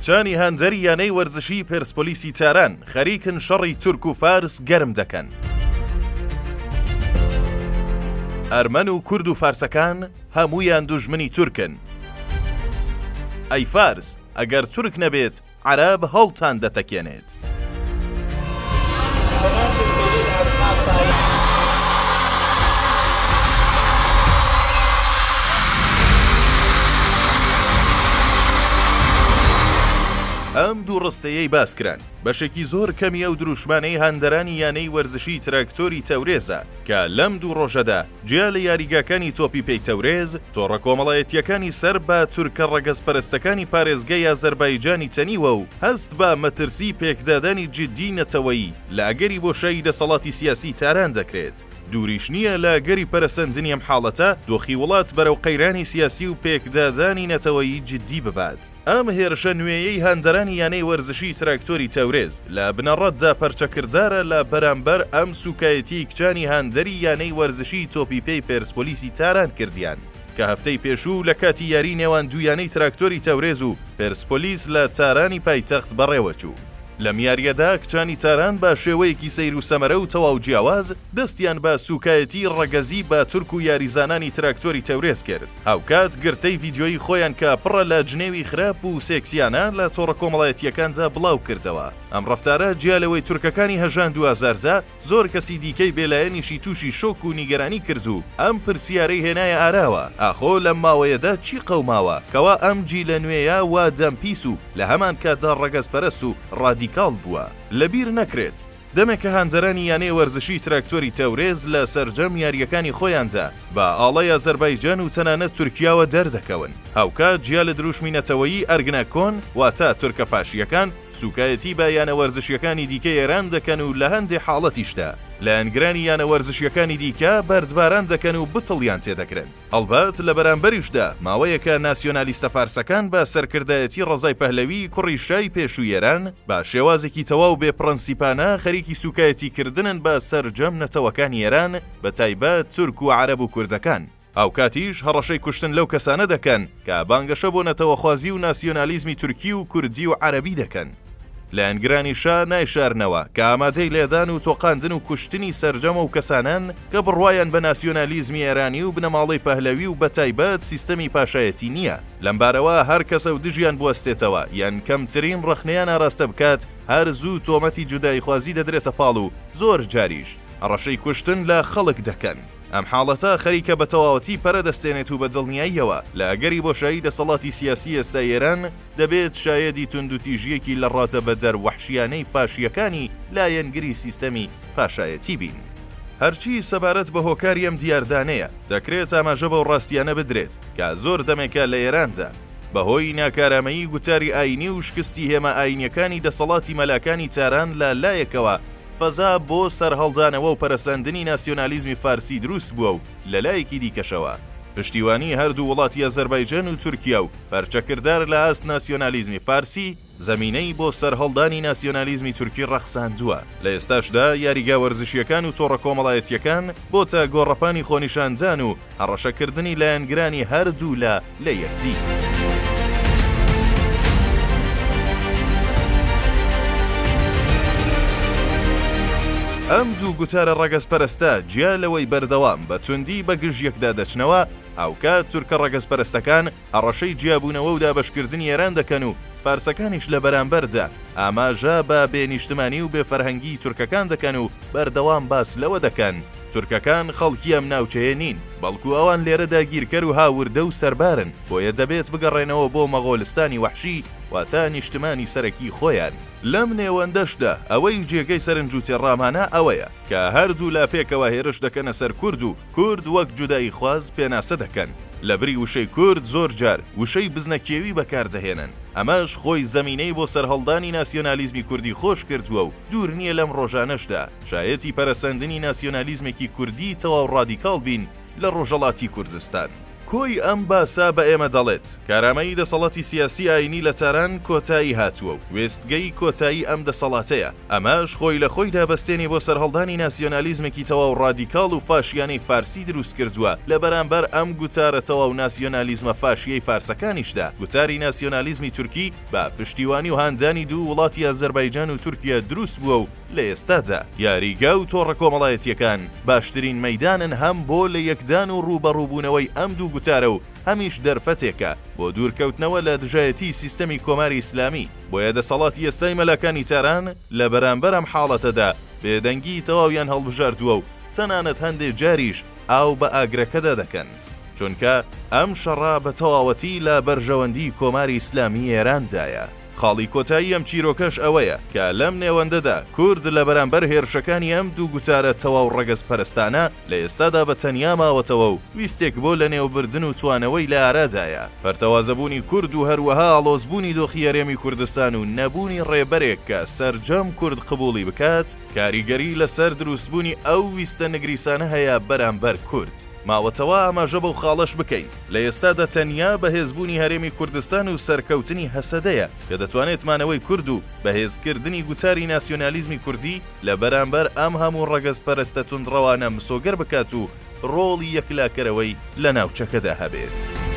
کچانی هەندەری یانەی وەرزشی پێرسپۆلیسی تاران خەریکن شەڕی تورک و فارس گەرم دەکەن. ئەرمەن و کورد و فارسەکان هەموویان دوژمنی تورکن. ئەی فارس، ئەگەر تورک نەبێت عەرەب هەڵتان دەتەکێنێت. ئەم دوو ڕستەیەی باسکران بەشێکی زۆر کەمی ئەو دروشمانەی هەندەرانی یانەی وەرزشی تراکتۆری تەورێزە کە لەم دوو ڕۆژەدا جیا لە یاریگاکانی تۆپی پێی تەورێز تۆڕە کۆمەڵایەتیەکانی سەر بە تورکە ڕەگەزپەرستەکانی پارێزگای ئازەربایجانی تەنیوە و هەست بە مەترسی پێکدادانی جددی نەتەوەیی لە ئەگەری بۆشایی دەسەڵاتی سیاسی تاران دەکرێت. دووریش نییە لە گەری پەرەسەندنی ئەم حاڵەتە دۆخی وڵات بەرەو قەیرانی سیاسی و پێکدادانی نەتەوەیی جددی ببات. ئەم هێرشە نوێیەی هەندەرانی یانەی وەرزشی تراکتۆری تەورێز لە بنەڕەتدا پەرچەکردارە لە بەرامبەر ئەم سوکایەتی کچانی هەندەری یانەی وەرزشی تۆپی پێی پێرسپۆلیسی تاران کردیان کە هەفتەی پێشوو لە کاتی یاری نێوان دوویانەی تراکتۆری تەورێز و پێرسپۆلیس لە تارانی پایتەخت بەڕێوەچوو. لە میاریەدا کچانی تاران بە شێوەیەکی سەیر و سەمەرە و تەواو جیاواز دەستیان بە سوکایەتی ڕەگەزی بە تورک و یاریزانانی تراکتۆری تەورێز کرد. هاوکات گرتەی ڤیدیۆی خۆیان کە پڕە لە جنێوی خراپ و سێکسیانە لە تۆڕە کۆمەڵایەتیەکاندا بڵاو کردەوە. ئەم ڕەفتارە جیالەوەی تورکەکانی هەژاند و ئازارزە زۆر کەسی دیکەی بێلایەنیشی تووشی شۆک و نیگەرانی کرد و ئەم پرسیارەی هێنایە ئاراوە ئاخۆ لەم ماوەیەدا چی قەوماوە کەوا ئەم جی لە نوێیە وا دەمپیس و لە هەمان کاتدا ڕەگەزپەرست و ڕادیکاڵ بووە. لەبیر نەکرێت دەمێکە هەندەرانی یانەی وەرزشی تراکتۆری تەورێز لە سەرجەم یاریەکانی خۆیاندا بە ئاڵای ئازەربایجان و تەنانەت تورکیاوە دەردەکەون. هاوکات جیا لە دروشمینەتەوەیی ئەرگنەکۆن واتە تورکە پاشیەکان سوکایەتی بە یانە وەرزشیەکانی دیکە ئێران دەکەن و لە هەندێک حاڵەتیشدا لە ئەنگرانی یانە وەرزشیەکانی دیکە بەردباران دەکەن و بتڵیان تێدەکرن. هەڵبەت لە بەرامبەریشدا ماوەیەکە ناسیۆنالیستە فارسەکان بە سەرکردایەتی ڕەزای پەهلەوی کوڕی شای پێشووی ئێران بە شێوازێکی تەواو بێپرەنسیپانە خەریکی سوکایەتیکردنن بە سەرجەم نەتەوەکانی ئێران بە تایبەت تورک و عەرەب و کوردەکان. ئەو کاتیش هەڕەشەی کوشتن لەو کەسانە دەکەن کە بانگەشە بۆ نەتەوەخوازی و ناسیۆنالیزمی تورکی و کوردی و عەرەبی دەکەن. لە ئەنگرانی شا نایشارنەوە کە ئامادەی لێدان و تۆقاندن و کوشتنی سەرجەمە و کەسانان کە بڕوایان بە ناسیۆنالیزمی ئێرانی و بنەماڵەی پەهلەوی و بە تایبەت سیستەمی پاشایەتی نییە. لەمبارەوە هەر کەسە و دژیان بوەستێتەوە یان کەمترین ڕەخنەیان ئاراستە بکات هەر زوو تۆمەتی جودایی خوازی دەدرێتە پاڵ و زۆر جاریش ڕەشەی کوشتن لە خەڵک دەکەن. ئەم حاڵەتە خەریکە بە تەواوەتی پەرەدەستێنێت و بە دڵنیاییەوە لە ئەگەری بۆشایی دەسەڵاتی سیاسی ئێستا ئێران دەبێت شایەدی توندوتیژیەکی لە ڕاتە بە دەروەحشیانەی فاشیەکانی لایەنگری سیستەمی پاشایەتی بین. هەرچی سەبارەت بە هۆکاری ئەم دیاردانەیە دەکرێت ئاماژە بەو ڕاستیانە بدرێت کە زۆر دەمێکە لە ئێراندا بەهۆی ناکارامەیی گوتاری ئاینی و شکستی هێمە ئاینیەکانی دەسەڵاتی مەلاکانی تاران لە لایەکەوە فەزا بۆ سەرهەڵدانەوە و پەرەسەندنی ناسیۆنالیزمی فارسی دروست بووە و لە لایەکی دیکەشەوە پشتیوانی هەردوو وڵاتی ئەزەربایجان و تورکیا و پەرچەکردار لە ئاست ناسیۆنالیزمی فارسی زەمینەی بۆ سەرهەڵدانی ناسیۆنالیزمی تورکی ڕەخساندووە. لە ئێستاشدا یاریگا وەرزشیەکان و تۆڕە کۆمەڵایەتیەکان بۆتە گۆڕەپانی خۆنیشاندان و هەڕەشەکردنی لایەنگرانی هەردوو لە یەکدی. ئەم دوو گوتارە ڕەگەزپەرستە جیا لەوەی بەردەوام بە توندی بە گژیەکدا دەچنەوە ئەوکات تورکە ڕەگەزپەرستەکان هەڕەشەی جیابوونەوە و دابەشکردنی ئێران دەکەن و فارسەکانیش لە بەرامبەردا ئاماژە بە بێنیشتمانی و بێفەرهەنگی تورکەکان دەکەن و بەردەوام باس لەوە دەکەن تورکەکان خەڵکی ئەم ناوچەیە نین بەڵکو ئەوان لێرەدا گیرکەر و هاوردە و سەربارن بۆیە دەبێت بگەڕێنەوە بۆ مەغۆلستانی وەحشی واتە نیشتمانی سەرەکی خۆیان. لەم نێوەندەشدا ئەوەی جێگەی سەرنج و تێڕامانە ئەوەیە کە هەردوو لا پێکەوە هێرش دەکەنە سەر کورد و کورد وەک جودایی خواز پێناسە دەکەن. لە بری وشەی کورد زۆر جار وشەی بزنەکێوی بەکاردەهێنن. ئەمەش خۆی زەمینەی بۆ سەرهەڵدانی ناسیۆنالیزمی کوردی خۆش کردووە و دوور نییە لەم ڕۆژانەشدا شایەتی پەرەسەندنی ناسیۆنالیزمێکی کوردی تەواو ڕادیکاڵ بین لە ڕۆژهەڵاتی کوردستان. کۆی ئەم باسا بە ئێمە دەڵێت کارامەیی دەسەڵاتی سیاسی ئاینی لە تاران کۆتایی هاتووە و وێستگەی کۆتایی ئەم دەسەڵاتەیە. ئەمەش خۆی لە خۆی دابەستێنی بۆ سەرهەڵدانی ناسیۆنالیزمێکی تەواو ڕادیکاڵ و فاشیانەی فارسی دروست کردووە لە بەرامبەر ئەم گوتارە تەواو ناسیۆنالیزمە فاشیەی فارسەکانیشدا. گوتاری ناسیۆنالیزمی تورکی بە پشتیوانی و هاندانی دوو وڵاتی ئازەربایجان و تورکیا دروست بووە و لە ئێستادا یاریگا و تۆڕە کۆمەڵایەتیەکان باشترین مەیدانن هەم بۆ لە یەکدان و ڕوبەڕووبوونەوەی ئەم دوو گوتارە و هەمیش دەرفەتێکە بۆ دوورکەوتنەوە لە دژایەتی سیستەمی کۆماری ئیسلامی. بۆیە دەسەڵاتی ئێستای مەلەکانی تاران لە بەرامبەر ئەم حاڵەتەدا بێدەنگی تەواویان هەڵبژاردووە و تەنانەت هەندێک جاریش ئاو بە ئاگرەکەدا دەکەن، چونکە ئەم شەڕا بە تەواوەتی لە بەرژەوەندی کۆماری ئیسلامی ئێراندایە. خاڵی کۆتایی ئەم چیرۆکەش ئەوەیە کە لەم نێوەندەدا کورد لە بەرامبەر هێرشەکانی ئەم دوو گوتارە تەواو ڕەگەز پەرستانە لە ئێستادا بە تەنیا ماوەتەوە و ویستێک بۆ لە نێوبردن و توانەوەی لە ئارادایە. پەرتەوازەبوونی کورد و هەروەها ئاڵۆزبوونی دۆخی هەرێمی کوردستان و نەبوونی ڕێبەرێک کە سەرجەم کورد قبوڵی بکات کاریگەری لەسەر دروستبوونی ئەو ویستە نەگریسانە هەیە بەرامبەر کورد. ماوەتەوە ئاماژە بەو خاڵەش بکەین لە ئێستادا تەنیا بەهێزبوونی هەرێمی کوردستان و سەرکەوتنی هەسەدەیە کە دەتوانێت مانەوەی کورد و بەهێزکردنی گوتاری ناسیۆنالیزمی کوردی لە بەرامبەر ئەم هەموو ڕەگەز پەرستە توندڕەوانە مسۆگەر بکات و ڕۆڵی یەکلاکەرەوەی لە ناوچەکەدا هەبێت.